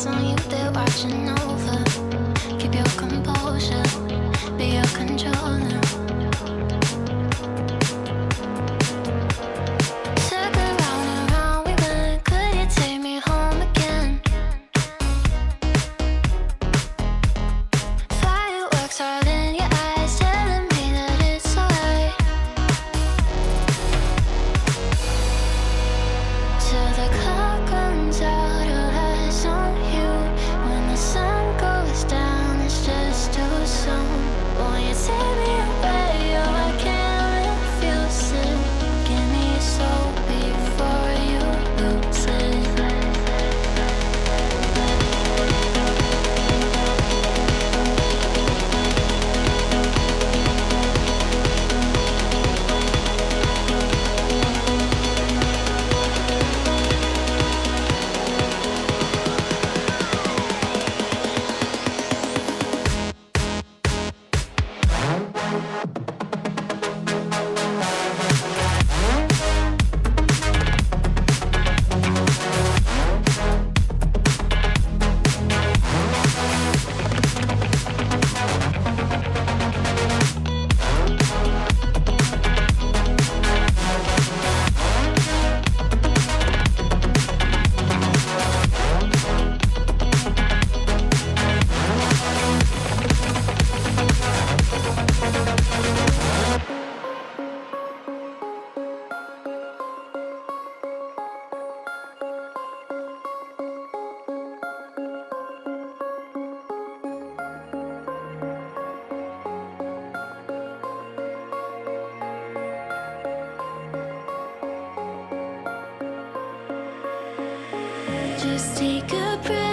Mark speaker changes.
Speaker 1: eyes on you, they're watching over. Keep your composure, be your controller. Circle round and round we went. Could you take me home again? Fireworks all in your eyes, telling me that it's alright. Till the clock runs out of eyes on you. When the sun goes down, it's just too soon. Won't you take me away? Oh, I can't refuse it. Give me your soul before you lose it. Just take a breath.